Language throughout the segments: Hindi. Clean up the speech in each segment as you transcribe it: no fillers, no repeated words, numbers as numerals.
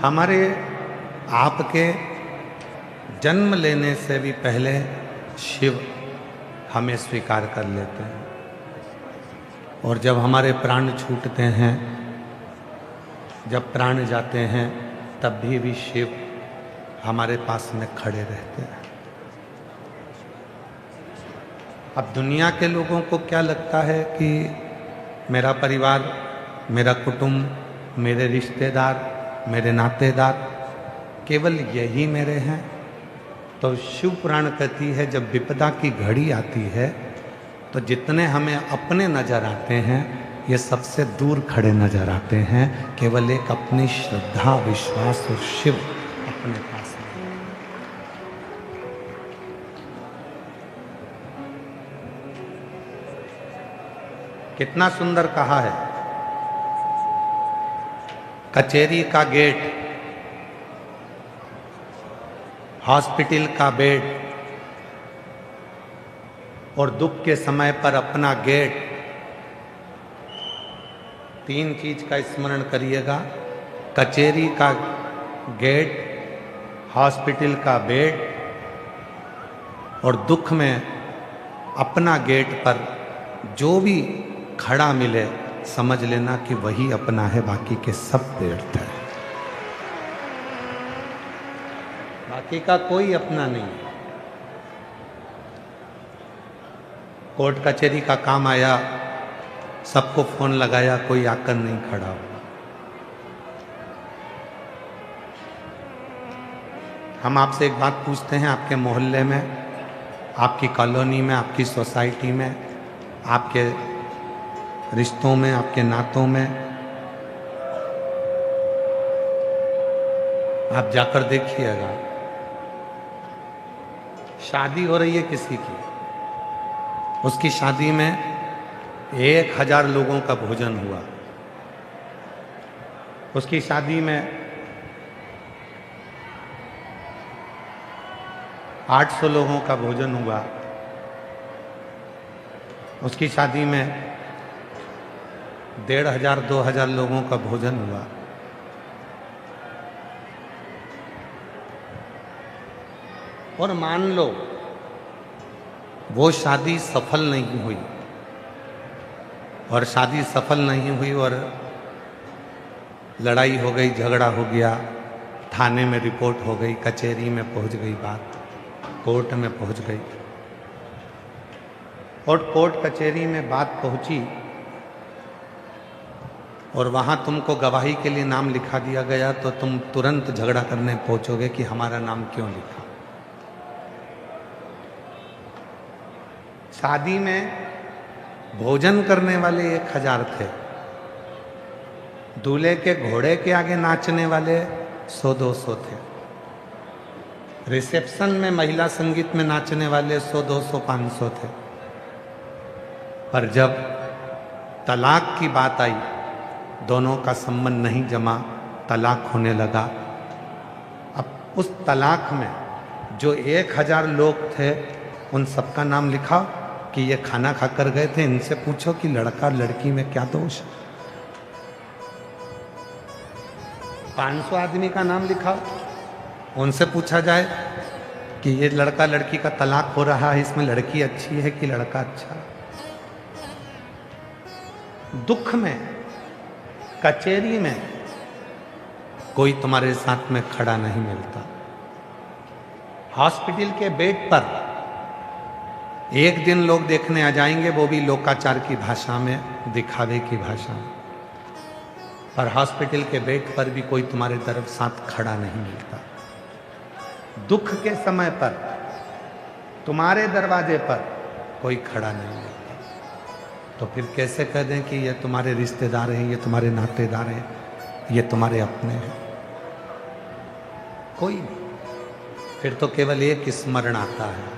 हमारे आपके जन्म लेने से भी पहले शिव हमें स्वीकार कर लेते हैं, और जब हमारे प्राण छूटते हैं, जब प्राण जाते हैं, तब भी शिव हमारे पास में खड़े रहते हैं। अब दुनिया के लोगों को क्या लगता है कि मेरा परिवार, मेरा कुटुंब, मेरे रिश्तेदार, मेरे नातेदार केवल यही मेरे हैं। तो शिव पुराण कहती है जब विपदा की घड़ी आती है तो जितने हमें अपने नजर आते हैं ये सबसे दूर खड़े नजर आते हैं, केवल एक अपनी श्रद्धा, विश्वास और शिव अपने पास में। कितना सुंदर कहा है, कचेरी का गेट, हॉस्पिटल का बेड और दुख के समय पर अपना गेट, तीन चीज का स्मरण करिएगा। कचेरी का गेट, हॉस्पिटल का बेड और दुख में अपना गेट पर जो भी खड़ा मिले समझ लेना कि वही अपना है, बाकी के सब व्यर्थ है, बाकी का कोई अपना नहीं है। कोर्ट कचहरी का काम आया, सबको फोन लगाया, कोई आकर नहीं खड़ा हो। हम आपसे एक बात पूछते हैं, आपके मोहल्ले में, आपकी कॉलोनी में, आपकी सोसाइटी में, आपके रिश्तों में, आपके नातों में आप जाकर देखिएगा, शादी हो रही है किसी की, उसकी शादी में 1000 लोगों का भोजन हुआ, उसकी शादी में 800 लोगों का भोजन हुआ, उसकी शादी में 1500-2000 लोगों का भोजन हुआ। और मान लो वो शादी सफल नहीं हुई, और शादी सफल नहीं हुई और लड़ाई हो गई, झगड़ा हो गया, थाने में रिपोर्ट हो गई, कचहरी में पहुंच गई बात, कोर्ट में पहुंच गई, और कोर्ट कचहरी में बात पहुंची और वहां तुमको गवाही के लिए नाम लिखा दिया गया, तो तुम तुरंत झगड़ा करने पहुंचोगे कि हमारा नाम क्यों लिखा। शादी में भोजन करने वाले 1000 थे, दूल्हे के घोड़े के आगे नाचने वाले 100-200 थे, रिसेप्शन में महिला संगीत में नाचने वाले 100-200-500 थे, पर जब तलाक की बात आई, दोनों का संबंध नहीं जमा, तलाक होने लगा। अब उस तलाक में जो 1000 लोग थे उन सबका नाम लिखा कि ये खाना खाकर गए थे, इनसे पूछो कि लड़का लड़की में क्या दोष है। 500 आदमी का नाम लिखा, उनसे पूछा जाए कि ये लड़का लड़की का तलाक हो रहा है, इसमें लड़की अच्छी है कि लड़का अच्छा है। दुख में, कचेरी में कोई तुम्हारे साथ में खड़ा नहीं मिलता, हॉस्पिटल के बेड पर एक दिन लोग देखने आ जाएंगे, वो भी लोकाचार की भाषा में, दिखावे की भाषा में, पर हॉस्पिटल के बेड पर भी कोई तुम्हारे तरफ साथ खड़ा नहीं मिलता। दुख के समय पर तुम्हारे दरवाजे पर कोई खड़ा नहीं मिलता, तो फिर कैसे कह दें कि ये तुम्हारे रिश्तेदार हैं, ये तुम्हारे नातेदार हैं, ये तुम्हारे अपने हैं? कोई नहीं। फिर तो केवल एक स्मरण आता है,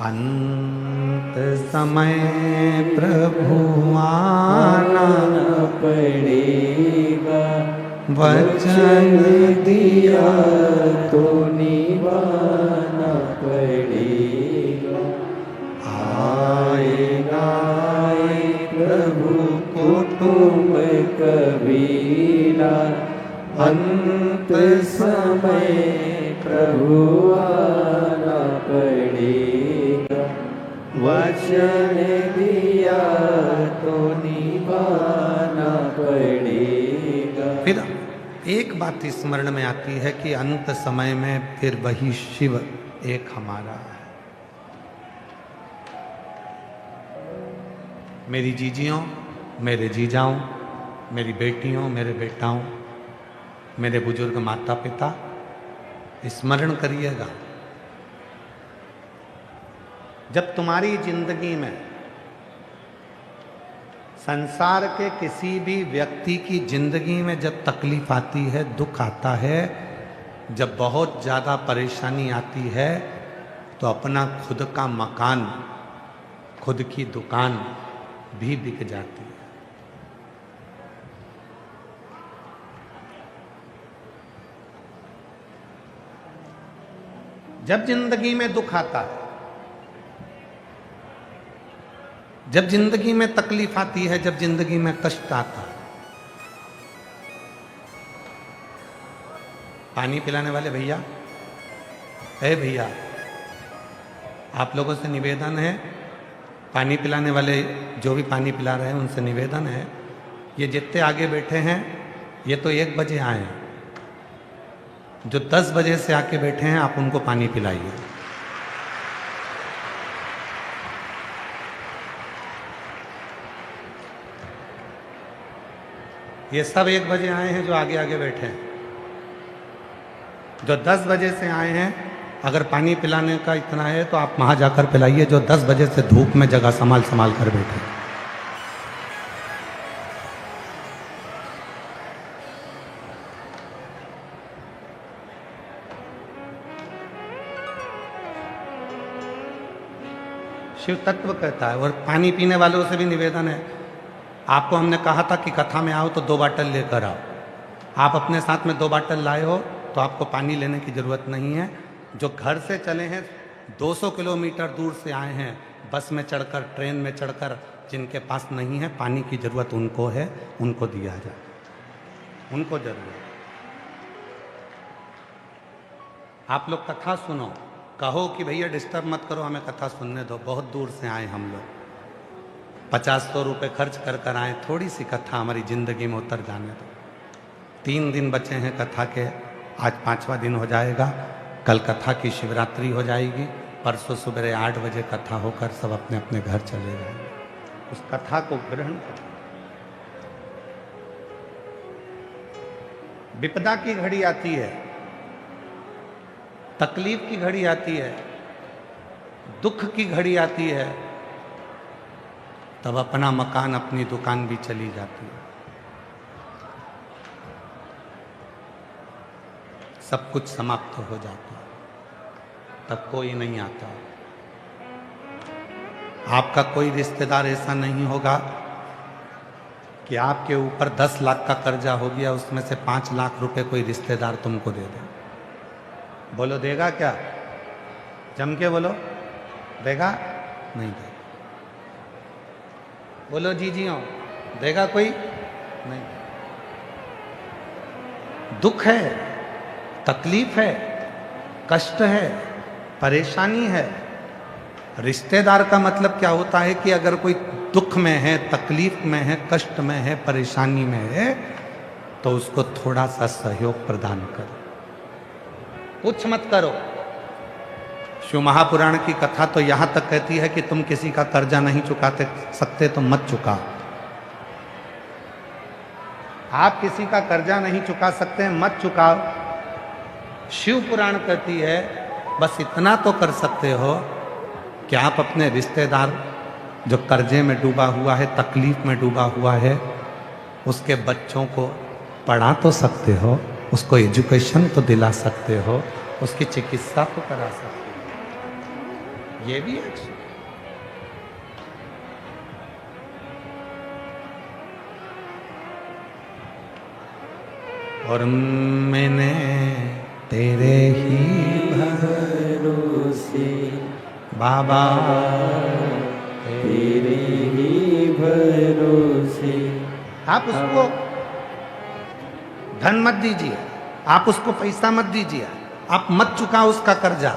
अंत समय प्रभु आना पड़ेगा, वचन दिया तो निभाना पड़ेगा। आएगा प्रभु कुटुंब कबीला, अंत समय प्रभु आना पड़ेगा, वचन दिया तो निभाना पड़ेगा। फिर एक बात स्मरण में आती है कि अंत समय में फिर वही शिव एक हमारा है। मेरी जीजियों, मेरे जीजाओं, मेरी बेटियों, मेरे बेटाओं, मेरे बुजुर्ग माता पिता, स्मरण करिएगा, जब तुम्हारी जिंदगी में संसार के किसी भी व्यक्ति की जिंदगी में जब तकलीफ आती है, दुख आता है, जब बहुत ज़्यादा परेशानी आती है, तो अपना खुद का मकान, खुद की दुकान भी बिक जाती है। जब जिंदगी में दुख आता है, जब जिंदगी में तकलीफ आती है, जब जिंदगी में कष्ट आता है, पानी पिलाने वाले भैया, भैया, आप लोगों से निवेदन है, पानी पिलाने वाले जो भी पानी पिला रहे हैं उनसे निवेदन है, ये जितने आगे बैठे हैं ये तो 1 बजे आए हैं, जो 10 बजे से आके बैठे हैं आप उनको पानी पिलाइए। ये सब 1 बजे आए हैं जो आगे आगे बैठे हैं। जो 10 बजे से आए हैं, अगर पानी पिलाने का इतना है तो आप वहां जाकर पिलाइए जो 10 बजे से धूप में जगह संभाल संभाल कर बैठे। शिव तत्व कहता है। और पानी पीने वालों से भी निवेदन है, आपको हमने कहा था कि कथा में आओ तो 2 बाटल लेकर आओ। आप अपने साथ में 2 बाटल लाए हो तो आपको पानी लेने की ज़रूरत नहीं है। जो घर से चले हैं, 200 किलोमीटर दूर से आए हैं, बस में चढ़कर, ट्रेन में चढ़कर, जिनके पास नहीं है, पानी की ज़रूरत उनको है, उनको दिया जाए, उनको जरूरत। आप लोग कथा सुनो, कहो कि भैया डिस्टर्ब मत करो, हमें कथा सुनने दो, बहुत दूर से आए हम लोग, 50-100 रुपये खर्च कर कर आए, थोड़ी सी कथा हमारी ज़िंदगी में उतर जाने दो। 3 दिन बचे हैं कथा के, आज 5वां दिन हो जाएगा, कल कथा की शिवरात्रि हो जाएगी, परसों सुबह 8 बजे कथा होकर सब अपने अपने घर चले जाएंगे। उस कथा को ग्रहण करें। विपदा की घड़ी आती है, तकलीफ की घड़ी आती है, दुख की घड़ी आती है, तब अपना मकान, अपनी दुकान भी चली जाती है, सब कुछ समाप्त हो जाता है, तब कोई नहीं आता। आपका कोई रिश्तेदार ऐसा नहीं होगा कि आपके ऊपर 10 लाख का कर्जा हो गया, उसमें से 5 लाख रुपए कोई रिश्तेदार तुमको दे दे। बोलो देगा क्या? जम के बोलो, देगा? नहीं देगा। बोलो जीजियों, देगा कोई? नहीं। दुख है, तकलीफ है, कष्ट है, परेशानी है। रिश्तेदार का मतलब क्या होता है कि अगर कोई दुख में है, तकलीफ में है, कष्ट में है, परेशानी में है, तो उसको थोड़ा सा सहयोग प्रदान करो, कुछ मत करो। शिव महापुराण की कथा तो यहां तक कहती है कि तुम किसी का कर्जा नहीं चुकाते सकते तो मत चुकाओ। आप किसी का कर्जा नहीं चुका सकते, मत चुकाओ। शिव पुराण कहती है बस इतना तो कर सकते हो कि आप अपने रिश्तेदार जो कर्जे में डूबा हुआ है, तकलीफ में डूबा हुआ है, उसके बच्चों को पढ़ा तो सकते हो, उसको एजुकेशन तो दिला सकते हो, उसकी चिकित्सा तो करा सकते हो। ये भी अच्छा। और मैंने तेरे ही भरोसे बाबा, तेरे ही भरोसे। आप उसको धन मत दीजिए, आप उसको पैसा मत दीजिए, आप मत चुकाओ उसका कर्जा,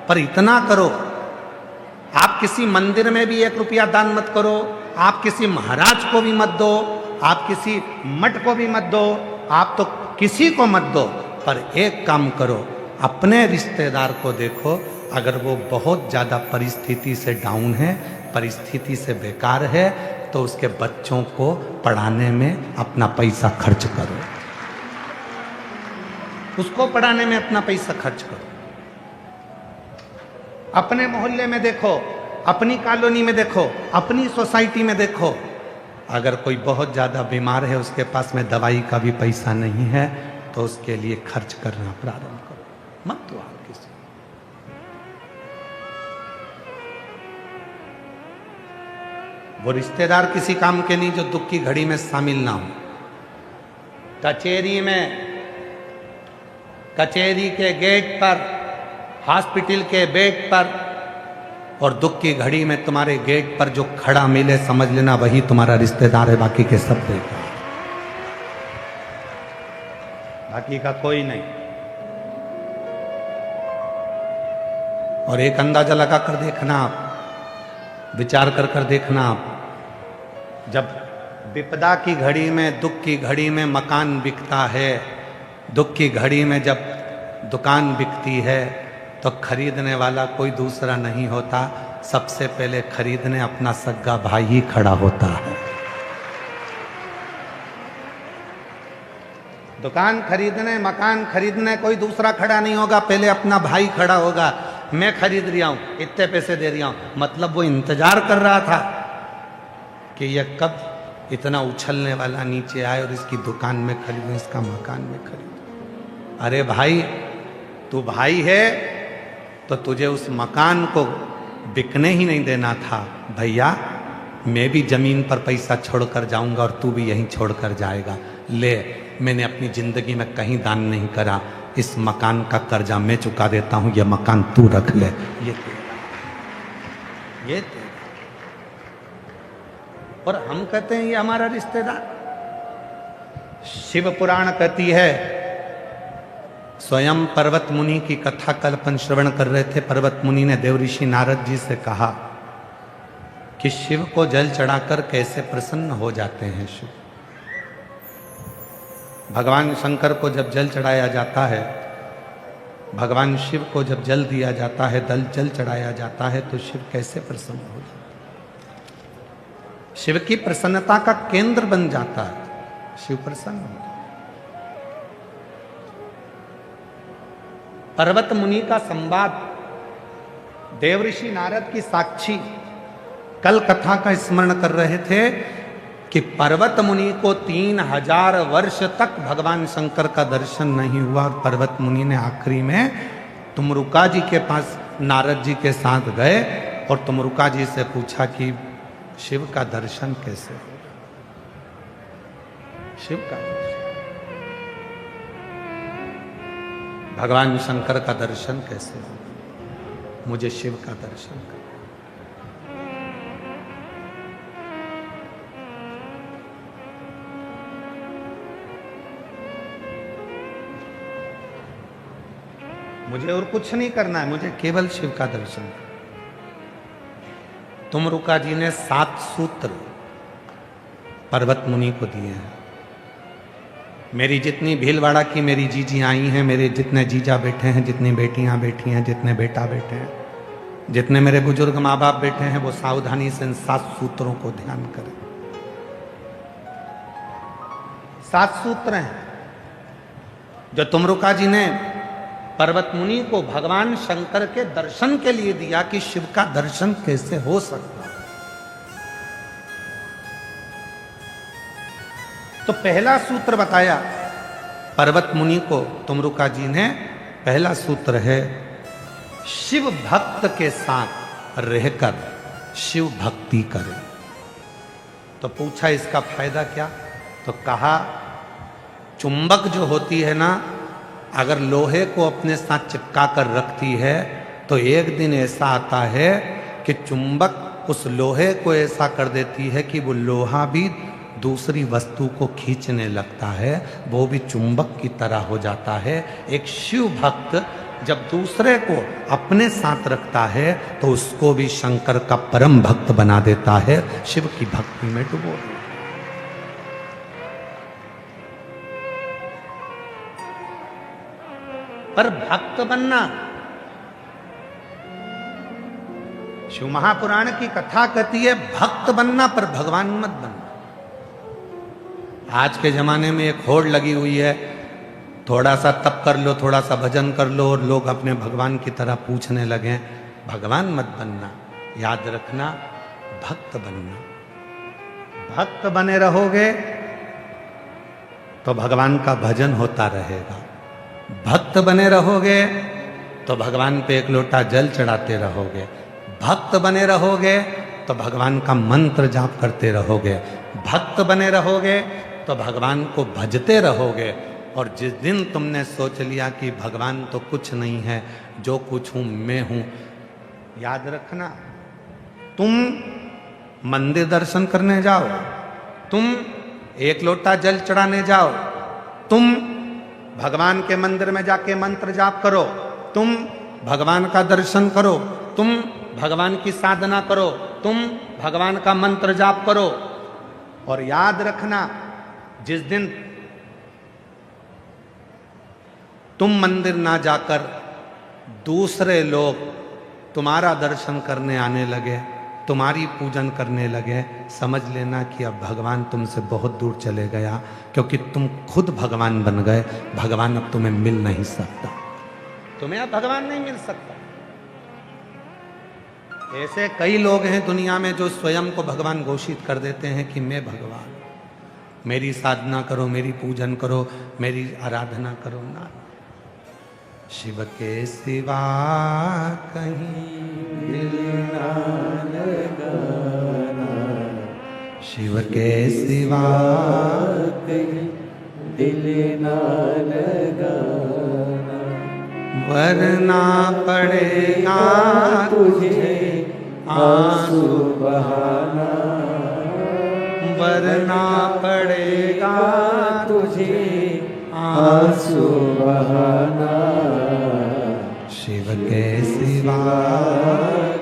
पर इतना करो, आप किसी मंदिर में भी 1 रुपया दान मत करो, आप किसी महाराज को भी मत दो, आप किसी मठ को भी मत दो, आप तो किसी को मत दो, पर एक काम करो, अपने रिश्तेदार को देखो, अगर वो बहुत ज़्यादा परिस्थिति से डाउन है, परिस्थिति से बेकार है, तो उसके बच्चों को पढ़ाने में अपना पैसा खर्च करो, उसको पढ़ाने में अपना पैसा खर्च करो। अपने मोहल्ले में देखो, अपनी कॉलोनी में देखो, अपनी सोसाइटी में देखो, अगर कोई बहुत ज़्यादा बीमार है, उसके पास में दवाई का भी पैसा नहीं है, तो उसके लिए खर्च करना प्रारंभ करो, मत दो आप किसी। वो रिश्तेदार किसी काम के नहीं जो दुख की घड़ी में शामिल ना हो। कचेरी के गेट पर, हॉस्पिटल के बेड पर, और दुख की घड़ी में तुम्हारे गेट पर जो खड़ा मिले, समझ लेना वही तुम्हारा रिश्तेदार है, बाकी के सब बेकार, बाकी का कोई नहीं। और एक अंदाजा लगा कर देखना आप, विचार कर कर देखना आप, जब विपदा की घड़ी में, दुख की घड़ी में मकान बिकता है, दुख की घड़ी में जब दुकान बिकती है, तो खरीदने वाला कोई दूसरा नहीं होता, सबसे पहले खरीदने अपना सगा भाई ही खड़ा होता है। दुकान खरीदने, मकान खरीदने कोई दूसरा खड़ा नहीं होगा, पहले अपना भाई खड़ा होगा। मैं खरीद रहा हूं, इतने पैसे दे रहा हूं, मतलब वो इंतजार कर रहा था कि यह कब इतना उछलने वाला नीचे आए और इसकी दुकान में खरीदूं, इसका मकान में खरीदूं। अरे भाई, तू भाई है तो तुझे उस मकान को बिकने ही नहीं देना था। भैया, मैं भी जमीन पर पैसा छोड़कर जाऊंगा और तू भी यहीं छोड़कर जाएगा। ले, मैंने अपनी जिंदगी में कहीं दान नहीं करा, इस मकान का कर्जा मैं चुका देता हूं, यह मकान तू रख ले, ये तेरा। और हम कहते हैं ये हमारा रिश्तेदार। शिव पुराण कहती है, स्वयं पर्वत मुनि की कथा कल्पन श्रवण कर रहे थे, पर्वत मुनि ने देवऋषि नारद जी से कहा कि शिव को जल चढ़ाकर कैसे प्रसन्न हो जाते हैं शिव। भगवान शंकर को जब जल चढ़ाया जाता है, भगवान शिव को जब जल दिया जाता है, जल चढ़ाया जाता है, तो शिव कैसे प्रसन्न हो जाता है, शिव की प्रसन्नता का केंद्र बन जाता है, शिव प्रसन्न हो जाता है। पर्वत मुनि का संवाद, देवऋषि नारद की साक्षी कल कथा का स्मरण कर रहे थे कि पर्वत मुनि को 3000 वर्ष तक भगवान शंकर का दर्शन नहीं हुआ, और पर्वत मुनि ने आखिरी में तुमरुका जी के पास नारद जी के साथ गए और तुमरुका जी से पूछा कि शिव का दर्शन कैसे होगा, शिव का दर्शन, भगवान शंकर का दर्शन कैसे होगा, मुझे शिव का दर्शन कर। मुझे और कुछ नहीं करना है, मुझे केवल शिव का दर्शन करना। तुमरुका जी ने 7 सूत्र पर्वत मुनि को दिए हैं। मेरी जितनी भीलवाड़ा की मेरी जीजी आई हैं, मेरे जितने जीजा बैठे हैं, जितनी बेटियां बैठी हैं, जितने बेटा बैठे हैं, जितने मेरे बुजुर्ग माँ बाप बैठे हैं, वो सावधानी से इन 7 सूत्रों को ध्यान करें। 7 सूत्र हैं जो तुमरुका जी ने पर्वत मुनि को भगवान शंकर के दर्शन के लिए दिया कि शिव का दर्शन कैसे हो सकता है। तो पहला सूत्र बताया पर्वत मुनि को तुमरुका जी ने, पहला सूत्र है शिव भक्त के साथ रहकर शिव भक्ति करें। तो पूछा इसका फायदा क्या, तो कहा चुंबक जो होती है ना, अगर लोहे को अपने साथ चिपका कर रखती है तो एक दिन ऐसा आता है कि चुंबक उस लोहे को ऐसा कर देती है कि वो लोहा भी दूसरी वस्तु को खींचने लगता है, वो भी चुंबक की तरह हो जाता है। एक शिव भक्त जब दूसरे को अपने साथ रखता है तो उसको भी शंकर का परम भक्त बना देता है, शिव की भक्ति में डुबो देता है। पर भक्त बनना, शिव महापुराण की कथा कहती है भक्त बनना पर भगवान मत बनना। आज के जमाने में एक होड़ लगी हुई है, थोड़ा सा तप कर लो, थोड़ा सा भजन कर लो और लोग अपने भगवान की तरह पूछने लगे। भगवान मत बनना, याद रखना भक्त बनना। भक्त बने रहोगे तो भगवान का भजन होता रहेगा। भक्त बने रहोगे तो भगवान पे एक लोटा जल चढ़ाते रहोगे। भक्त बने रहोगे तो भगवान का मंत्र जाप करते रहोगे। भक्त बने रहोगे तो भगवान को भजते रहोगे। और जिस दिन तुमने सोच लिया कि भगवान तो कुछ नहीं है, जो कुछ हूं मैं हूं, याद रखना तुम मंदिर दर्शन करने जाओ, तुम एक लोटा जल चढ़ाने जाओ, तुम भगवान के मंदिर में जाके मंत्र जाप करो, तुम भगवान का दर्शन करो, तुम भगवान की साधना करो, तुम भगवान का मंत्र जाप करो। और याद रखना जिस दिन तुम मंदिर ना जाकर दूसरे लोग तुम्हारा दर्शन करने आने लगे, तुम्हारी पूजन करने लगे, समझ लेना कि अब भगवान तुमसे बहुत दूर चले गया, क्योंकि तुम खुद भगवान बन गए। भगवान अब तुम्हें मिल नहीं सकता, तुम्हें अब भगवान नहीं मिल सकता। ऐसे कई लोग हैं दुनिया में जो स्वयं को भगवान घोषित कर देते हैं कि मैं भगवान, मेरी साधना करो, मेरी पूजन करो, मेरी आराधना करो। ना, शिव के सिवा कहीं दिल ना लगाना, शिव के सिवा कहीं दिल ना लगाना, वरना पड़ेगा तुझे आंसू बहाना, वरना पड़ेगा तुझे आंसू बहाना। शिव के सिवा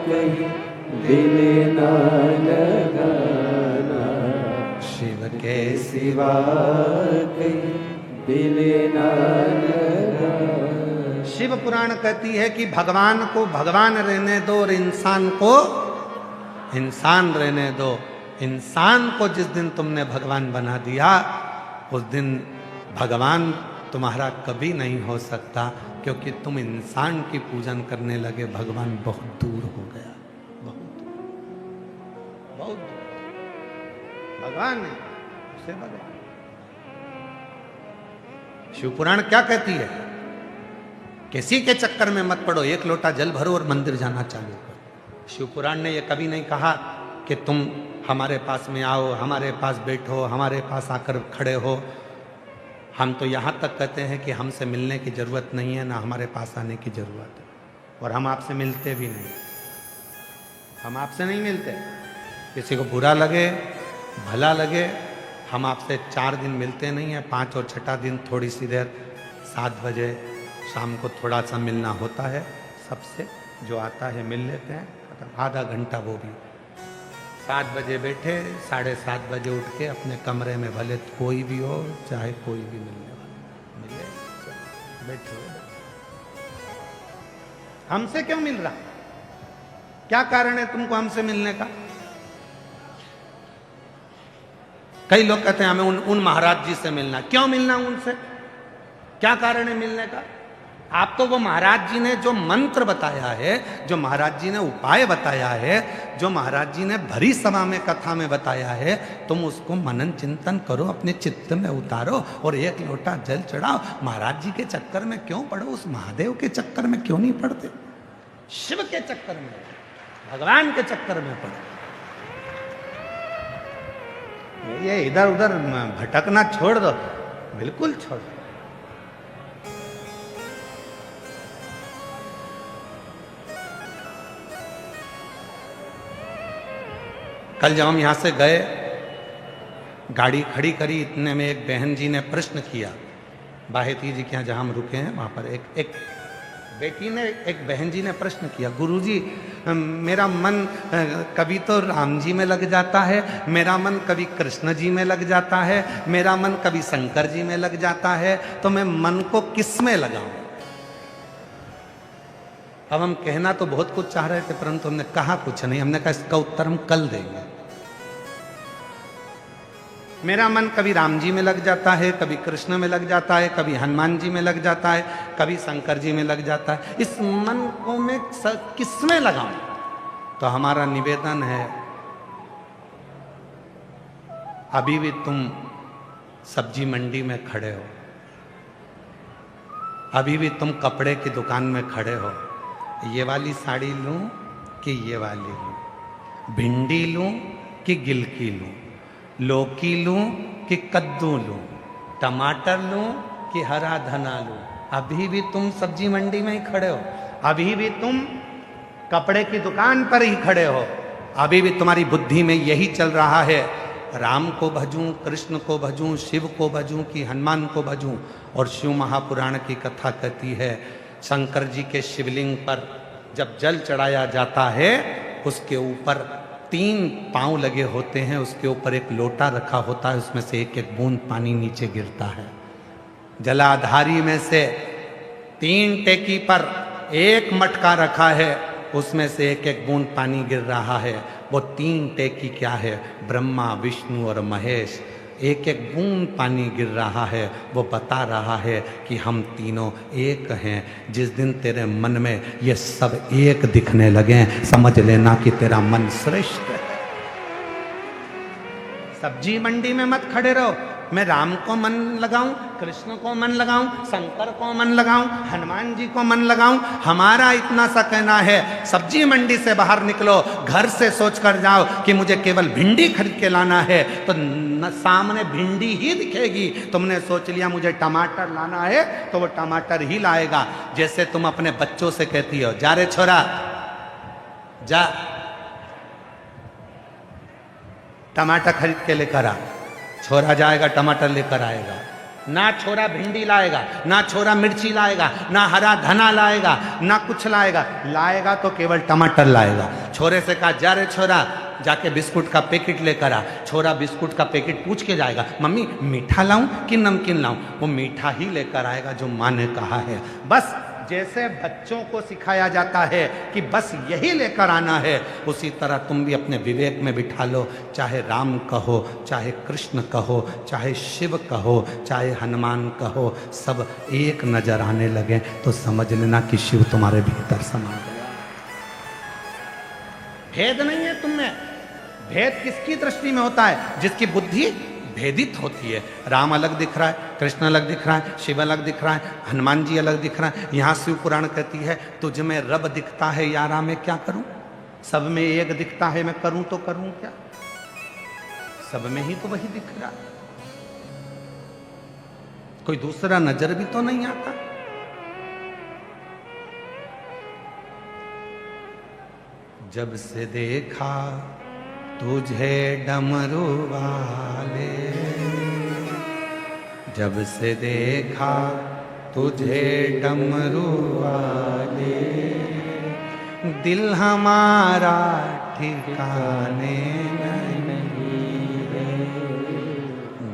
कहीं दिल ना लगाना, शिव के सिवा कहीं दिल ना लगाना। शिव पुराण कहती है कि भगवान को भगवान रहने दो और इंसान को इंसान रहने दो। इंसान को जिस दिन तुमने भगवान बना दिया, उस दिन भगवान तुम्हारा कभी नहीं हो सकता, क्योंकि तुम इंसान की पूजन करने लगे। भगवान बहुत दूर हो गया, बहुत दूर, बहुत दूर। भगवान नहीं, उसे भगवान। शिव पुराण क्या कहती है? किसी के चक्कर में मत पड़ो, एक लोटा जल भरो और मंदिर जाना चालू करो। शिव पुराण ने यह कभी नहीं कहा कि तुम हमारे पास में आओ, हमारे पास बैठो, हमारे पास आकर खड़े हो। हम तो यहाँ तक कहते हैं कि हमसे मिलने की ज़रूरत नहीं है, ना हमारे पास आने की ज़रूरत है, और हम आपसे मिलते भी नहीं। हम आपसे नहीं मिलते। किसी को बुरा लगे, भला लगे, हम आपसे 4 दिन मिलते नहीं हैं। 5 और 6ठा दिन थोड़ी सी देर, 7 बजे शाम को थोड़ा सा मिलना होता है सबसे, जो आता है मिल लेते हैं, आधा घंटा, वो भी 7 बजे बैठे, 7:30 बजे उठ के अपने कमरे में, भले कोई भी हो, चाहे कोई भी मिलने वाला मिले, बैठो। हमसे क्यों मिल रहा? क्या कारण है तुमको हमसे मिलने का? कई लोग कहते हैं हमें उन महाराज जी से मिलना। क्यों मिलना उनसे? क्या कारण है मिलने का? आप तो वो महाराज जी ने जो मंत्र बताया है, जो महाराज जी ने उपाय बताया है, जो महाराज जी ने भरी सभा में कथा में बताया है, तुम उसको मनन चिंतन करो, अपने चित्त में उतारो और एक लोटा जल चढ़ाओ। महाराज जी के चक्कर में क्यों पड़ो? उस महादेव के चक्कर में क्यों नहीं पड़ते? शिव के चक्कर में, भगवान के चक्कर में पड़ो। ये इधर उधर भटकना छोड़ दो, बिल्कुल छोड़ दो। कल जब हम यहां से गए, गाड़ी खड़ी करी, इतने में एक बहन जी ने प्रश्न किया, बाहेती जी के यहाँ जहाँ हम रुके हैं वहाँ पर एक बेटी ने, एक बहन जी ने प्रश्न किया, गुरुजी मेरा मन कभी तो राम जी में लग जाता है, मेरा मन कभी कृष्ण जी में लग जाता है, मेरा मन कभी शंकर जी में लग जाता है, तो मैं मन को किस में लगाऊं? अब हम कहना तो बहुत कुछ चाह रहे थे, परंतु हमने कहा कुछ नहीं। हमने कहा इसका उत्तर हम कल देंगे। मेरा मन कभी राम जी में लग जाता है, कभी कृष्ण में लग जाता है, कभी हनुमान जी में लग जाता है, कभी शंकर जी में लग जाता है। इस मन को मैं किस में लगाऊं? तो हमारा निवेदन है, अभी भी तुम सब्जी मंडी में खड़े हो, अभी भी तुम कपड़े की दुकान में खड़े हो, ये वाली साड़ी लूं कि ये वाली लूं, भिंडी लूं कि गिलकी लूं, लौकी लूं कि कद्दू लूं, टमाटर लूं कि हरा धना लूं, अभी भी तुम सब्जी मंडी में ही खड़े हो, अभी भी तुम कपड़े की दुकान पर ही खड़े हो, अभी भी तुम्हारी बुद्धि में यही चल रहा है, राम को भजूं, कृष्ण को भजूं, शिव को भजूं कि हनुमान को भजूं। और शिव महापुराण की कथा कहती है, शंकर जी के शिवलिंग पर जब जल चढ़ाया जाता है, उसके ऊपर 3 पांव लगे होते हैं, उसके ऊपर एक लोटा रखा होता है, उसमें से एक एक बूंद पानी नीचे गिरता है। जलाधारी में से 3 टेकी पर एक मटका रखा है, उसमें से एक एक बूंद पानी गिर रहा है। वो 3 टेकी क्या है? ब्रह्मा, विष्णु और महेश। एक एक बूंद पानी गिर रहा है, वो बता रहा है कि हम तीनों एक हैं। जिस दिन तेरे मन में ये सब एक दिखने लगे, समझ लेना कि तेरा मन श्रेष्ठ है। सब्जी मंडी में मत खड़े रहो, मैं राम को मन लगाऊं, कृष्ण को मन लगाऊं, शंकर को मन लगाऊं, हनुमान जी को मन लगाऊं। हमारा इतना सा कहना है, सब्जी मंडी से बाहर निकलो, घर से सोच कर जाओ कि मुझे केवल भिंडी खरीद के लाना है, तो सामने भिंडी ही दिखेगी। तुमने सोच लिया मुझे टमाटर लाना है, तो वो टमाटर ही लाएगा। जैसे तुम अपने बच्चों से कहती हो, जा रे छोरा जा, टमाटर खरीद के लेकर आ। छोरा जाएगा, टमाटर लेकर आएगा। ना छोरा भिंडी लाएगा, ना छोरा मिर्ची लाएगा, ना हरा धना लाएगा, ना कुछ लाएगा। लाएगा तो केवल टमाटर लाएगा। छोरे से कहा, जा रे छोरा, जाके बिस्कुट का पैकेट लेकर आ। छोरा बिस्कुट का पैकेट पूछ के जाएगा, मम्मी मीठा लाऊं कि नमकीन लाऊं? वो मीठा ही लेकर आएगा जो माँ ने कहा है। बस जैसे बच्चों को सिखाया जाता है कि बस यही लेकर आना है, उसी तरह तुम भी अपने विवेक में बिठा लो। चाहे राम कहो, चाहे कृष्ण कहो, चाहे शिव कहो, चाहे हनुमान कहो, सब एक नजर आने लगे तो समझ लेना कि शिव तुम्हारे भीतर समा गया। भेद नहीं है तुम में। भेद किसकी दृष्टि में होता है? जिसकी बुद्धि भेदित होती है। राम अलग दिख रहा है, कृष्ण अलग दिख रहा है, शिव अलग दिख रहा है, हनुमान जी अलग दिख रहा है। यहाँ शिव पुराण कहती है, तुझ में रब दिखता है यारा, मैं क्या करूं? सब में एक दिखता है, मैं करूं तो करूं क्या? सब में ही तो वही दिख रहा, कोई दूसरा नजर भी तो नहीं आता। जब से देखा तुझे डमरू वाले, जब से देखा तुझे डमरू वाले, दिल हमारा ठिकाने नहीं है।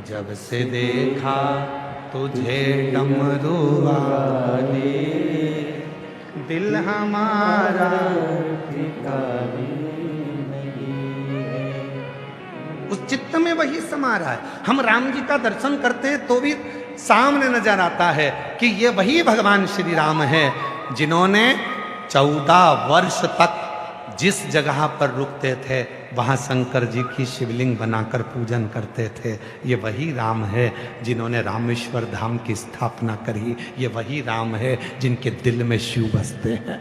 जब से देखा तुझे डमरू वाले, दिल हमारा ठिकाने नहीं है। उस चित्त में वही समा रहा है। हम राम जी का दर्शन करते हैं तो भी सामने नजर आता है कि ये वही भगवान श्री राम है जिन्होंने 14 वर्ष तक जिस जगह पर रुकते थे वहाँ शंकर जी की शिवलिंग बनाकर पूजन करते थे। ये वही राम है जिन्होंने रामेश्वर धाम की स्थापना करी। ये वही राम है जिनके दिल में शिव बसते हैं।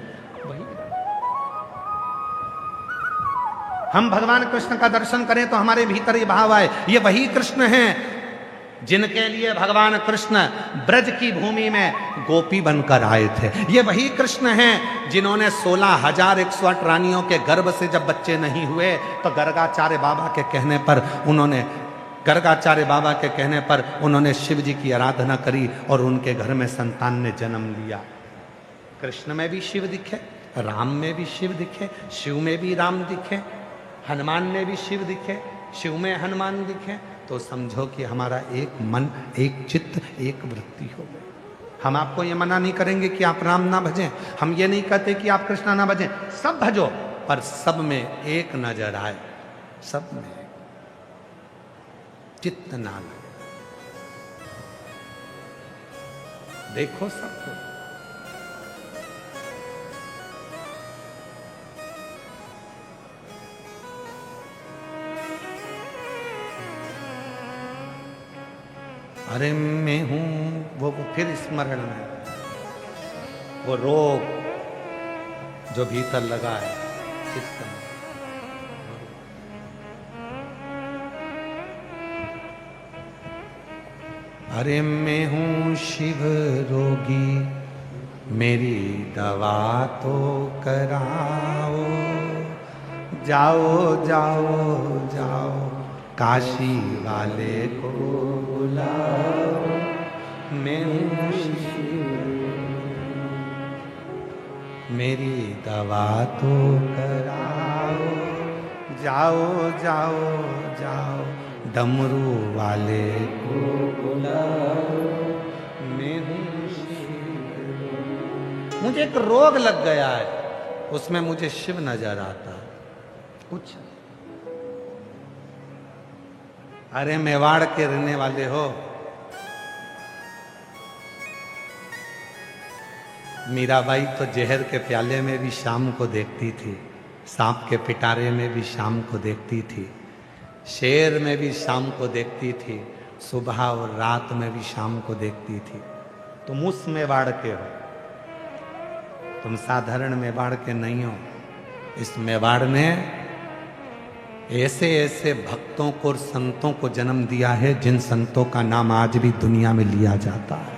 हम भगवान कृष्ण का दर्शन करें तो हमारे भीतर ये भाव आए, ये वही कृष्ण हैं जिनके लिए भगवान कृष्ण ब्रज की भूमि में गोपी बनकर आए थे। ये वही कृष्ण हैं जिन्होंने 16,108 रानियों के गर्भ से जब बच्चे नहीं हुए तो गर्गाचार्य बाबा के कहने पर उन्होंने गर्गाचार्य बाबा के कहने पर उन्होंने शिव जी की आराधना करी और उनके घर में संतान ने जन्म लिया। कृष्ण में भी शिव दिखे, राम में भी शिव दिखे, शिव में भी राम दिखे, हनुमान में भी शिव दिखे, शिव में हनुमान दिखे, तो समझो कि हमारा एक मन, एक चित्त, एक वृत्ति हो गई। हम आपको ये मना नहीं करेंगे कि आप राम ना भजें, हम ये नहीं कहते कि आप कृष्णा ना भजें, सब भजो, पर सब में एक नजर आए, सब में चित्त ना लगे। देखो सबको, अरे मैं हूं वो फिर स्मरण में वो रोग जो भीतर लगा है चित्त में। अरे मैं हूं शिव रोगी, मेरी दवा तो कराओ, जाओ जाओ जाओ काशी वाले को बुलाओ, मैं हूं शिव, मेरी दवा तो कराओ, जाओ जाओ जाओ डमरू वाले को बुलाओ, मैं हूं शिव। मुझे एक रोग लग गया है, उसमें मुझे शिव नजर आता है कुछ। अरे मेवाड़ के रहने वाले हो, मीराबाई तो जहर के प्याले में भी शाम को देखती थी, सांप के पिटारे में भी शाम को देखती थी, शेर में भी शाम को देखती थी, सुबह और रात में भी शाम को देखती थी। तुम उस मेवाड़ के हो, तुम साधारण मेवाड़ के नहीं हो। इस मेवाड़ ने ऐसे ऐसे भक्तों को और संतों को जन्म दिया है जिन संतों का नाम आज भी दुनिया में लिया जाता है।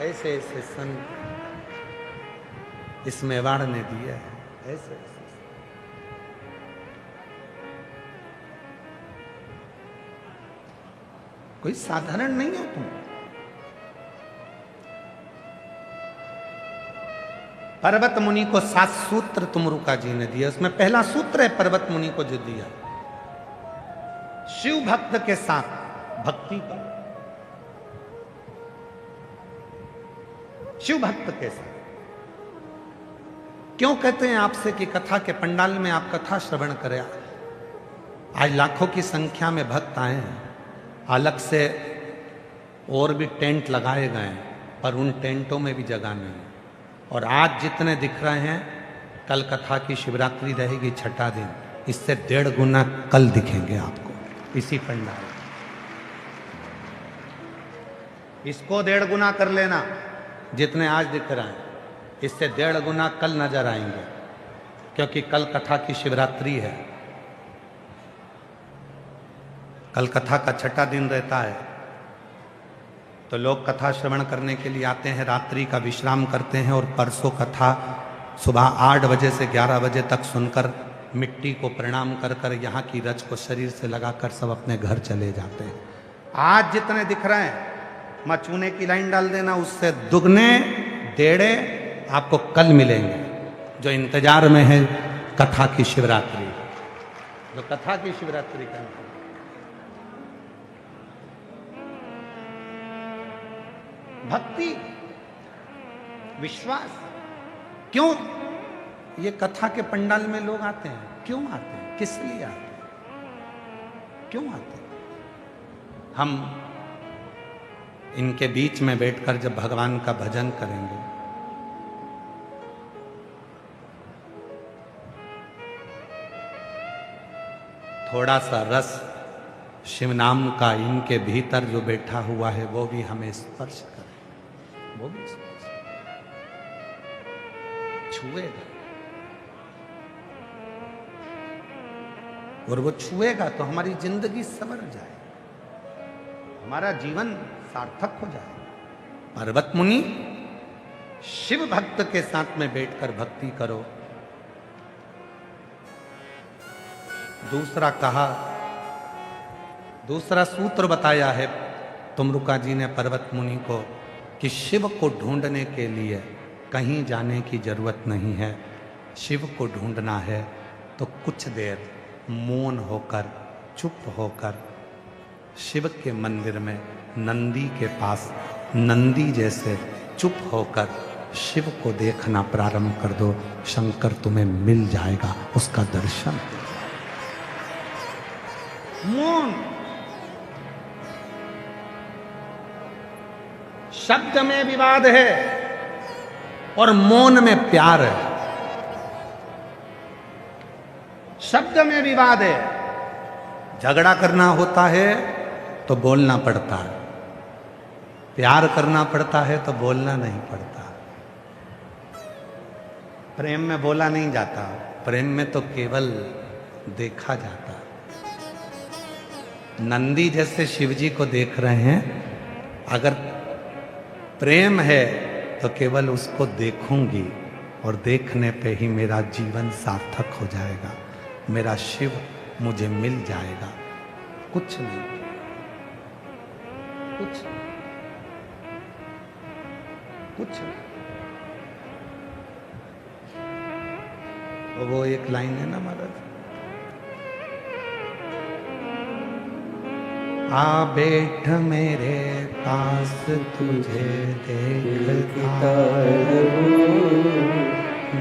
ऐसे ऐसे संत इस मेवाड़ ने दिया है, ऐसे ऐसे। कोई साधारण नहीं हो तुम। पर्वत मुनि को 7 सूत्र तुमरुका जी ने दिया, उसमें पहला सूत्र है पर्वत मुनि को जो दिया, शिव भक्त के साथ भक्ति करो, शिव भक्त के साथ। क्यों कहते हैं आपसे कि कथा के पंडाल में आप कथा श्रवण करें। आज लाखों की संख्या में भक्त आए हैं, अलग से और भी टेंट लगाए गए हैं, पर उन टेंटों में भी जगह नहीं है। और आज जितने दिख रहे हैं, कल कथा की शिवरात्रि रहेगी, छठा दिन, इससे 1.5 गुना कल दिखेंगे आपको इसी पंडाल। इसको 1.5 गुना कर लेना, जितने आज दिख रहे हैं, इससे 1.5 गुना कल नजर आएंगे, क्योंकि कल कथा की शिवरात्रि है। कल कथा का छठा दिन रहता है, तो लोग कथा श्रवण करने के लिए आते हैं, रात्रि का विश्राम करते हैं और परसों कथा सुबह 8 बजे से 11 बजे तक सुनकर मिट्टी को प्रणाम कर कर यहाँ की रज को शरीर से लगाकर सब अपने घर चले जाते हैं। आज जितने दिख रहे हैं, मां चूने की लाइन डाल देना, उससे दुगने 1.5 आपको कल मिलेंगे, जो इंतजार में है कथा की शिवरात्रि, जो कथा की शिवरात्रि का भक्ति विश्वास। क्यों ये कथा के पंडाल में लोग आते हैं, क्यों आते हैं, किस लिए आते हैं, क्यों आते हैं? हम इनके बीच में बैठकर जब भगवान का भजन करेंगे, थोड़ा सा रस शिव नाम का इनके भीतर जो बैठा हुआ है वो भी हमें स्पर्श करे, वो भी स्पर्श छुएगा, और वो छुएगा तो हमारी जिंदगी संवर जाए, हमारा जीवन सार्थक हो जाए। पर्वत मुनि शिव भक्त के साथ में बैठकर भक्ति करो। दूसरा कहा दूसरा सूत्र बताया है तुमरुका जी ने पर्वत मुनि को कि शिव को ढूंढने के लिए कहीं जाने की जरूरत नहीं है। शिव को ढूंढना है तो कुछ देर मौन होकर, चुप होकर शिव के मंदिर में नंदी के पास नंदी जैसे चुप होकर शिव को देखना प्रारंभ कर दो। शंकर तुम्हें मिल जाएगा, उसका दर्शन। मौन, शब्द में विवाद है और मौन में प्यार है। शब्द में विवाद है, झगड़ा करना होता है तो बोलना पड़ता है, प्यार करना पड़ता है तो बोलना नहीं पड़ता। प्रेम में बोला नहीं जाता, प्रेम में तो केवल देखा जाता। नंदी जैसे शिवजी को देख रहे हैं, अगर प्रेम है तो केवल उसको देखूंगी और देखने पे ही मेरा जीवन सार्थक हो जाएगा, मेरा शिव मुझे मिल जाएगा। कुछ नहीं, कुछ कुछ नहीं। वो एक लाइन है ना महाराज, आ बैठ मेरे पास तुझे देखता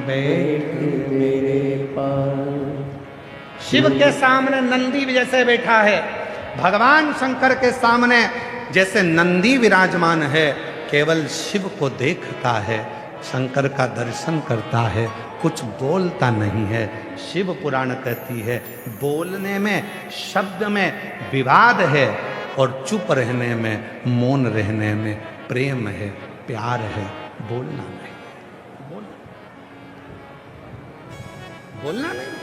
बैठ मेरे पास। शिव के सामने नंदी जैसे बैठा है, भगवान शंकर के सामने जैसे नंदी विराजमान है, केवल शिव को देखता है, शंकर का दर्शन करता है, कुछ बोलता नहीं है। शिव पुराण कहती है बोलने में, शब्द में विवाद है और चुप रहने में, मौन रहने में प्रेम है, प्यार है, बोलना नहीं। बोलना नहीं,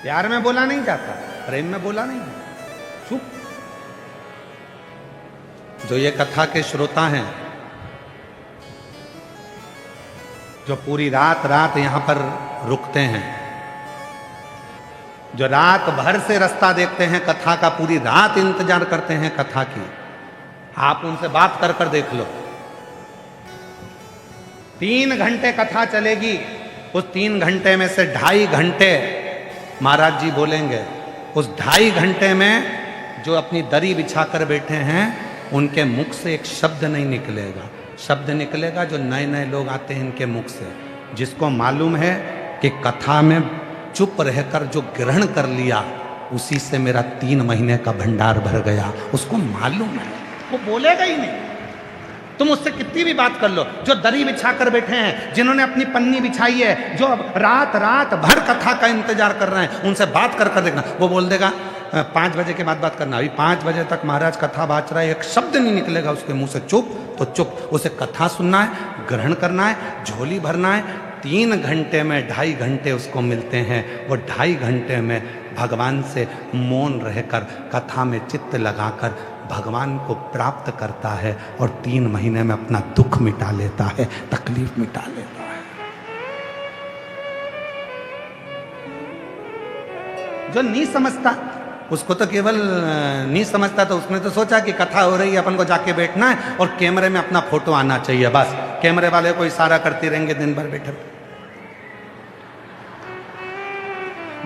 प्यार में बोला नहीं जाता, प्रेम में बोला नहीं, चुप। जो ये कथा के श्रोता हैं, जो पूरी रात रात यहां पर रुकते हैं, जो रात भर से रास्ता देखते हैं कथा का, पूरी रात इंतजार करते हैं कथा की, आप उनसे बात कर कर देख लो। 3 घंटे कथा चलेगी, उस 3 घंटे में से 2.5 घंटे महाराज जी बोलेंगे। उस 2.5 घंटे में जो अपनी दरी बिछा कर बैठे हैं, उनके मुख से एक शब्द नहीं निकलेगा। शब्द निकलेगा जो नए नए लोग आते हैं इनके मुख से, जिसको मालूम है कि कथा में चुप रहकर जो ग्रहण कर लिया, उसी से मेरा 3 महीने का भंडार भर गया, उसको मालूम है, वो बोलेगा ही नहीं। तुम उससे कितनी भी बात कर लो, जो दरी बिछा कर बैठे हैं, जिन्होंने अपनी पन्नी बिछाई है, जो रात रात भर कथा का इंतजार कर रहे हैं, उनसे बात कर कर देखना, वो बोल देगा 5 बजे के बाद बात करना। अभी 5 बजे तक महाराज कथा बाँच रहा है, एक शब्द नहीं निकलेगा उसके मुंह से, चुप तो चुप। उसे कथा सुनना है, ग्रहण करना है, झोली भरना है। 3 घंटे में 2.5 घंटे उसको मिलते हैं। वो 2.5 घंटे में भगवान से मौन रहकर, कथा में चित्त लगाकर भगवान को प्राप्त करता है और 3 महीने में अपना दुख मिटा लेता है, तकलीफ मिटा लेता है। जो नहीं समझता उसको तो केवल नहीं समझता, तो उसने तो सोचा कि कथा हो रही है, अपन को जाके बैठना है और कैमरे में अपना फोटो आना चाहिए, बस कैमरे वाले को इशारा करते रहेंगे दिन भर बैठे।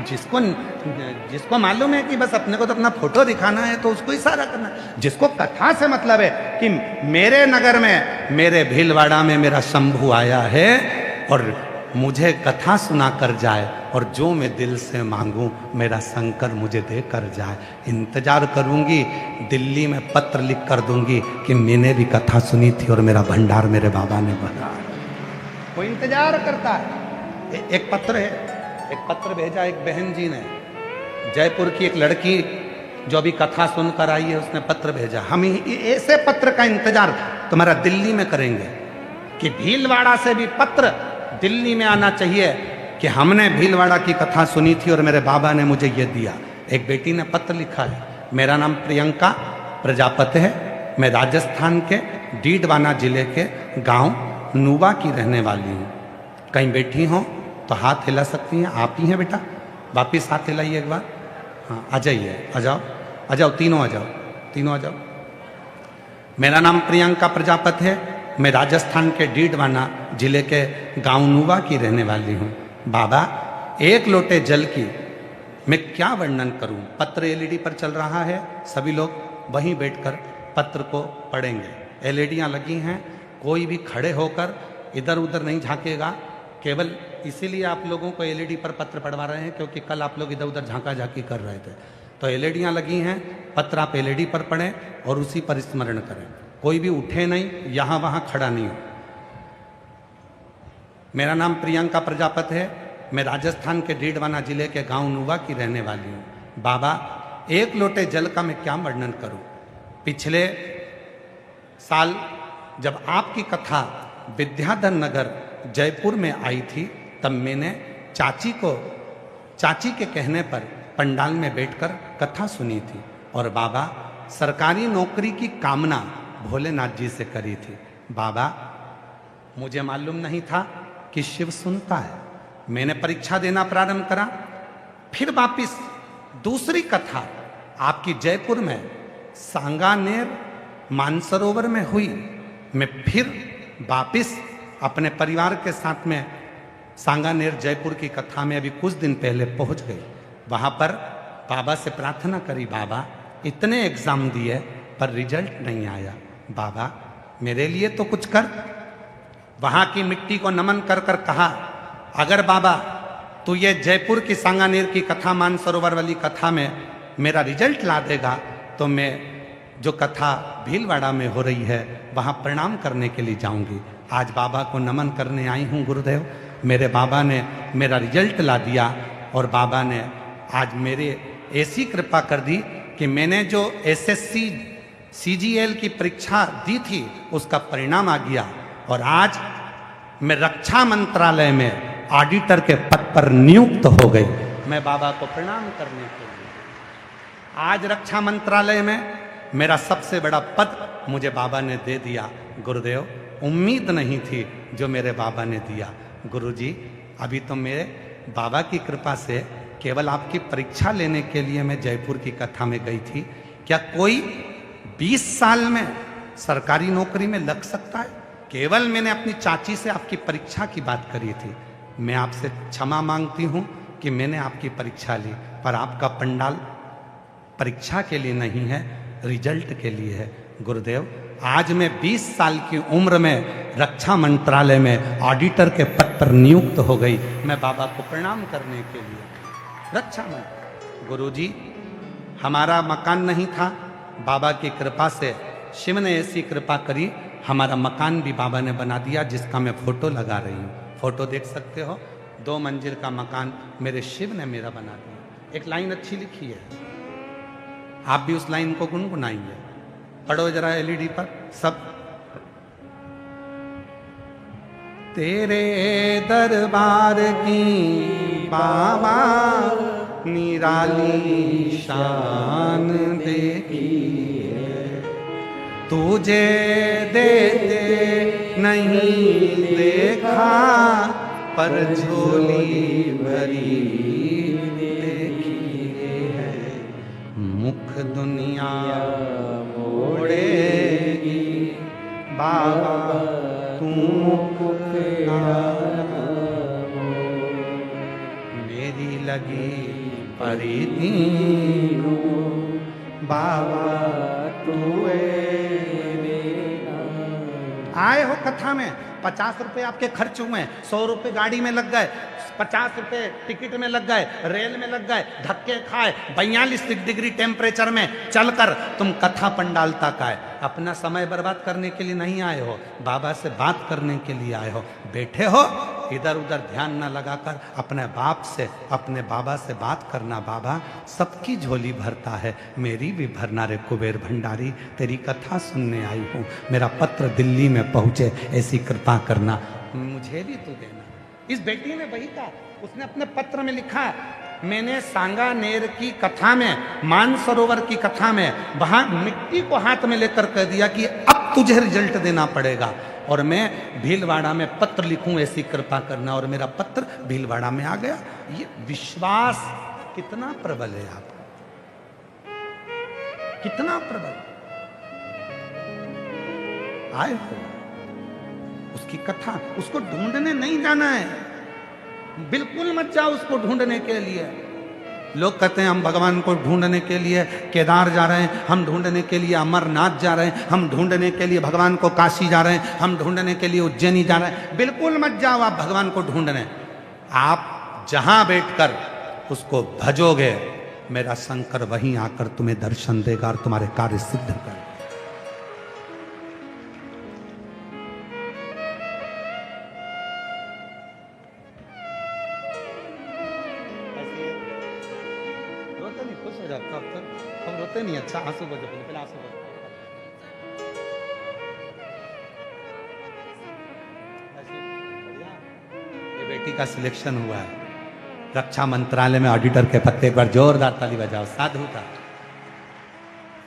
जिसको मालूम है कि बस अपने को तो अपना फोटो दिखाना है, तो उसको इशारा करना है। जिसको कथा से मतलब है कि मेरे नगर में, मेरे भीलवाड़ा में मेरा शंभू आया है और मुझे कथा सुना कर जाए, और जो मैं दिल से मांगूं मेरा शंकर मुझे दे कर जाए। इंतजार करूंगी, दिल्ली में पत्र लिख कर दूंगी कि मैंने भी कथा सुनी थी और मेरा भंडार मेरे बाबा ने भरा। वो इंतजार करता है। एक पत्र है, एक पत्र भेजा एक बहन जी ने, जयपुर की एक लड़की जो अभी कथा सुनकर आई है, उसने पत्र भेजा। हम ऐसे पत्र का इंतजार तुम्हारा दिल्ली में करेंगे कि भीलवाड़ा से भी पत्र दिल्ली में आना चाहिए कि हमने भीलवाड़ा की कथा सुनी थी और मेरे बाबा ने मुझे ये दिया। एक बेटी ने पत्र लिखा है, मेरा नाम प्रियंका प्रजापति है, मैं राजस्थान के डीडवाना जिले के गांव नुवा की रहने वाली हूँ। कहीं बैठी हो तो हाथ हिला सकती हैं, आप ही हैं बेटा, वापिस हाथ हिलाइए एक बार। हाँ आ जाइए, आ जाओ, आ जाओ, तीनों आ जाओ, तीनों आ जाओ। मेरा नाम प्रियंका प्रजापति है। मैं राजस्थान के डीडवाना जिले के गांव नुवा की रहने वाली हूँ। बाबा, एक लोटे जल की मैं क्या वर्णन करूं। पत्र एलईडी पर चल रहा है, सभी लोग वहीं बैठकर पत्र को पढ़ेंगे। एलईडियां लगी हैं, कोई भी खड़े होकर इधर उधर नहीं झांकेगा। केवल इसीलिए आप लोगों को एलईडी पर पत्र पढ़वा रहे हैं क्योंकि कल आप लोग इधर उधर झांका झांकी कर रहे थे। तो एलईडियां लगी हैं, पत्र आप एलईडी पर पढ़ें और उसी पर स्मरण करें। कोई भी उठे नहीं, यहां वहां खड़ा नहीं हो। मेरा नाम प्रियंका प्रजापति है। मैं राजस्थान के डीडवाना जिले के गांव नुवा की रहने वाली हूँ। बाबा, एक लोटे जल का मैं क्या वर्णन करूं। पिछले साल जब आपकी कथा विद्याधर नगर जयपुर में आई थी, तब मैंने चाची के कहने पर पंडाल में बैठकर कथा सुनी थी। और बाबा, सरकारी नौकरी की कामना भोलेनाथ जी से करी थी। बाबा, मुझे मालूम नहीं था कि शिव सुनता है। मैंने परीक्षा देना प्रारंभ करा, फिर वापिस दूसरी कथा आपकी जयपुर में सांगानेर मानसरोवर में हुई। मैं फिर वापिस अपने परिवार के साथ में सांगानेर जयपुर की कथा में अभी कुछ दिन पहले पहुंच गई। वहां पर बाबा से प्रार्थना करी, बाबा इतने एग्जाम दिए पर रिजल्ट नहीं आया, बाबा मेरे लिए तो कुछ कर। वहां की मिट्टी को नमन कर कर कहा, अगर बाबा तू ये जयपुर की सांगानेर की कथा, मानसरोवर वाली कथा में मेरा रिजल्ट ला देगा तो मैं जो कथा भीलवाड़ा में हो रही है वहां प्रणाम करने के लिए जाऊंगी। आज बाबा को नमन करने आई हूं गुरुदेव। मेरे बाबा ने मेरा रिजल्ट ला दिया और बाबा ने आज मेरे ऐसी कृपा कर दी कि मैंने जो एसएससी सीजीएल की परीक्षा दी थी उसका परिणाम आ गया और आज मैं रक्षा मंत्रालय में ऑडिटर के पद पर नियुक्त हो गई। मैं बाबा को प्रणाम करने के लिए आज रक्षा मंत्रालय में मेरा सबसे बड़ा पद मुझे बाबा ने दे दिया। गुरुदेव, उम्मीद नहीं थी जो मेरे बाबा ने दिया। गुरुजी, अभी तो मेरे बाबा की कृपा से केवल आपकी परीक्षा लेने के लिए मैं जयपुर की कथा में गई थी। क्या कोई 20 साल में सरकारी नौकरी में लग सकता है? केवल मैंने अपनी चाची से आपकी परीक्षा की बात करी थी। मैं आपसे क्षमा मांगती हूं कि मैंने आपकी परीक्षा ली, पर आपका पंडाल परीक्षा के लिए नहीं है, रिजल्ट के लिए है। गुरुदेव, आज मैं 20 साल की उम्र में रक्षा मंत्रालय में ऑडिटर के पद पर नियुक्त हो गई। मैं बाबा को प्रणाम करने के लिए रक्षा मंत्री। गुरुजी, हमारा मकान नहीं था, बाबा की कृपा से शिव ने ऐसी कृपा करी, हमारा मकान भी बाबा ने बना दिया, जिसका मैं फोटो लगा रही हूँ। फोटो देख सकते हो, 2 मंजिल का मकान मेरे शिव ने मेरा बना दिया। एक लाइन अच्छी लिखी है, आप भी उस लाइन को गुनगुनाएंगे। पढ़ो जरा एलईडी पर सब। तेरे दरबार की बाबा निराली शान देखी है, तुझे देते नहीं देखा पर झोली भरी देखी है। मुख दुनिया मोड़ेगी बाबा तू मुख मेरी लगी परी दीनू बाबा तू आए हो कथा में। 50 रुपए आपके खर्च हुए, 100 रुपए गाड़ी में लग गए, 50 रुपए टिकट में लग गए, रेल में लग गए, धक्के खाए, 42 डिग्री टेम्परेचर में चलकर तुम कथा पंडाल तक आए। अपना समय बर्बाद करने के लिए नहीं आए हो, बाबा से बात करने के लिए आए हो। बैठे हो इधर उधर ध्यान न लगाकर अपने बाप से, अपने बाबा से बात करना। बाबा सबकी झोली भरता है, मेरी भी भरना रे कुबेर भंडारी। तेरी कथा सुनने आई हूँ, मेरा पत्र दिल्ली में पहुँचे, ऐसी कृपा करना, मुझे भी तू देना। इस बेटी ने वही कहा, उसने अपने पत्र में लिखा, मैंने सांगानेर की कथा में, मानसरोवर की कथा में, वहां मिट्टी को हाथ में लेकर कह दिया कि अब तुझे रिजल्ट देना पड़ेगा और मैं भीलवाड़ा में पत्र लिखूं, ऐसी कृपा करना। और मेरा पत्र भीलवाड़ा में आ गया। ये विश्वास कितना प्रबल है आप। कितना प्रबल आए हो, उसकी कथा, उसको ढूंढने नहीं जाना है, बिल्कुल मत जाओ उसको ढूंढने के लिए। लोग कहते हैं हम भगवान को ढूंढने के लिए केदार जा रहे हैं, हम ढूंढने के लिए अमरनाथ जा रहे हैं, हम ढूंढने के लिए भगवान को काशी जा रहे हैं, हम ढूंढने के लिए उज्जैनी जा रहे हैं। बिल्कुल मत जाओ आप भगवान को ढूंढने। आप जहां बैठकर उसको भजोगे, मेरा शंकर वहीं आकर तुम्हें दर्शन देगा और तुम्हारे कार्य सिद्ध करेगा। हम रोते नहीं, अच्छा आंसू बजो, पहले आंसू बजो। ये बेटी का सिलेक्शन हुआ है रक्षा मंत्रालय में ऑडिटर के पत्ते। एक बार जोरदार ताली बजाओ, साधु का।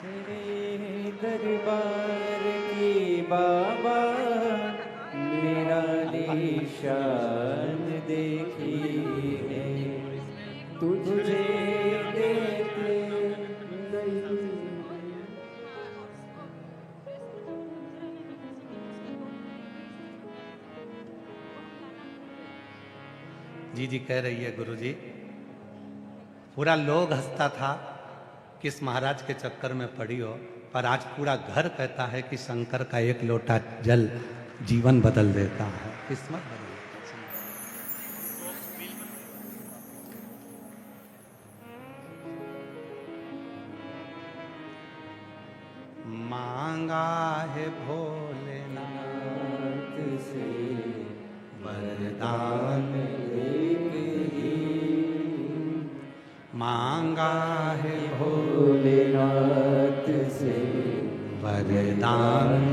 तेरे दरबार की बाबा मेरा निशान देखी है, तुझे देते नहीं। जी कह रही है गुरुजी, पूरा लोग हंसता था कि इस महाराज के चक्कर में पड़ी हो, पर आज पूरा घर कहता है कि शंकर का एक लोटा जल जीवन बदल देता है, किस्मत बदल देता है। मांगा है भोलेनाथ से वरदान, मांगा है भोलेनाथ से वरदान,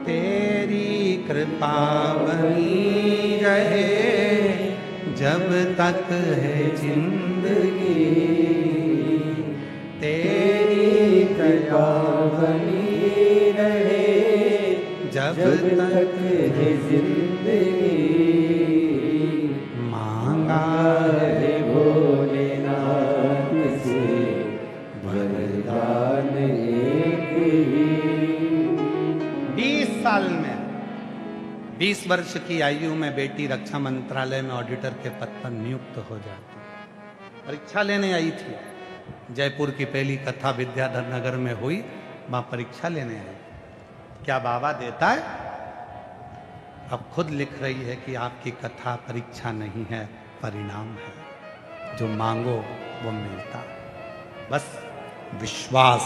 तेरी कृपा बनी रहे जब तक है जिंदगी, तेरी कृपा बनी रहे जब तक है जिंदगी। मांगा है भोलेनाथ से वरदान एक ही। 20 साल में, 20 वर्ष की आयु में बेटी रक्षा मंत्रालय में ऑडिटर के पद पर नियुक्त हो जाती। परीक्षा लेने आई थी, जयपुर की पहली कथा विद्याधर नगर में हुई, वहां परीक्षा लेने आई। क्या बाबा देता है? अब खुद लिख रही है कि आपकी कथा परीक्षा नहीं है, परिणाम है। जो मांगो वो मिलता है। बस विश्वास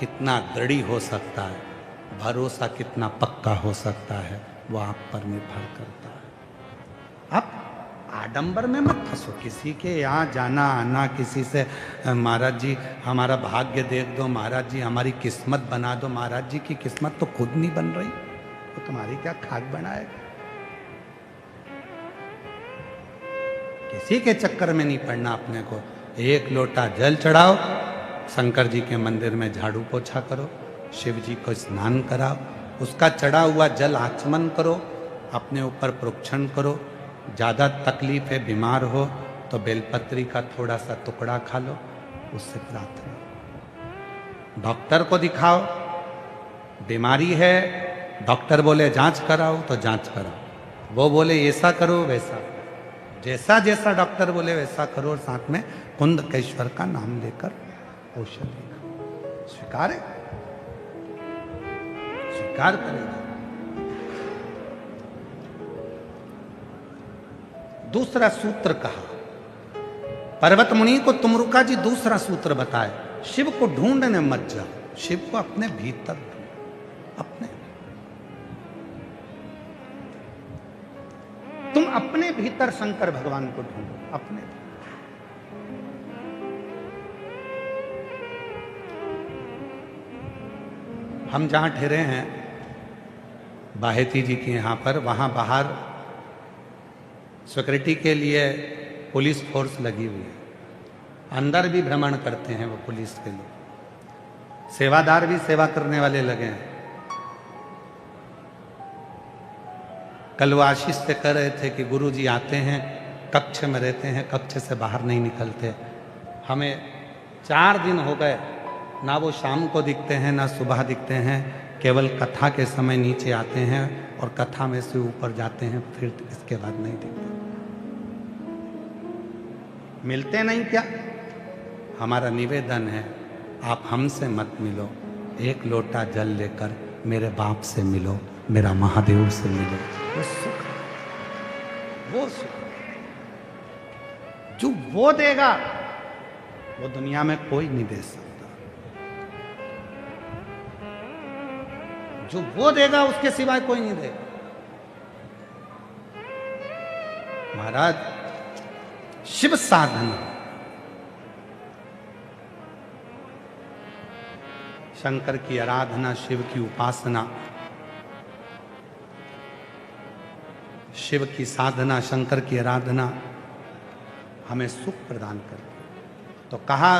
कितना दृढ़ हो सकता है, भरोसा कितना पक्का हो सकता है, वो आप पर निर्भर करता है। आप आडंबर में मत फंसो, किसी के यहाँ जाना आना, किसी से महाराज जी हमारा भाग्य देख दो, महाराज जी हमारी किस्मत बना दो। महाराज जी की किस्मत तो खुद नहीं बन रही, तो तुम्हारी क्या खाक बनाएगा। किसी के चक्कर में नहीं पड़ना अपने को। एक लोटा जल चढ़ाओ, शंकर जी के मंदिर में झाड़ू पोछा करो, शिव जी को स्नान कराओ, उसका चढ़ा हुआ जल आचमन करो, अपने ऊपर प्रोक्षण करो। ज़्यादा तकलीफ है, बीमार हो तो बेलपत्री का थोड़ा सा टुकड़ा खा लो, उससे प्रार्थना। डॉक्टर को दिखाओ, बीमारी है, डॉक्टर बोले जांच कराओ तो जांच कराओ, वो बोले ऐसा करो वैसा, जैसा जैसा डॉक्टर बोले वैसा करो, और साथ में कुंदकेश्वर का नाम लेकर औषधि खाओ। स्वीकार है, स्वीकार करेगा। दूसरा सूत्र कहा, पर्वत मुनि को तुमरुका जी दूसरा सूत्र बताए, शिव को ढूंढने मत जाओ, शिव को अपने भीतर ढूंढो। अपने तुम अपने भीतर शंकर भगवान को ढूंढो, अपने। हम जहां ठहरे हैं बाहेती जी के यहां पर, वहां बाहर सिक्योरिटी के लिए पुलिस फोर्स लगी हुई है, अंदर भी भ्रमण करते हैं वो पुलिस के लोग, सेवादार भी सेवा करने वाले लगे हैं। कल वो आशीष से कह रहे थे कि गुरुजी आते हैं, कक्ष में रहते हैं, कक्ष से बाहर नहीं निकलते, हमें 4 दिन हो गए, ना वो शाम को दिखते हैं ना सुबह दिखते हैं, केवल कथा के समय नीचे आते हैं और कथा में से ऊपर जाते हैं, फिर इसके बाद नहीं दिखते। मिलते नहीं क्या? हमारा निवेदन है, आप हमसे मत मिलो, एक लोटा जल लेकर मेरे बाप से मिलो, मेरा महादेव से मिलो। वो सुख, वो सुख जो वो देगा वो दुनिया में कोई नहीं दे सकता। जो वो देगा उसके सिवाय कोई नहीं देगा। महाराज, शिव साधना, शंकर की आराधना, शिव की उपासना, शिव की साधना, शंकर की आराधना हमें सुख प्रदान करती है। तो कहा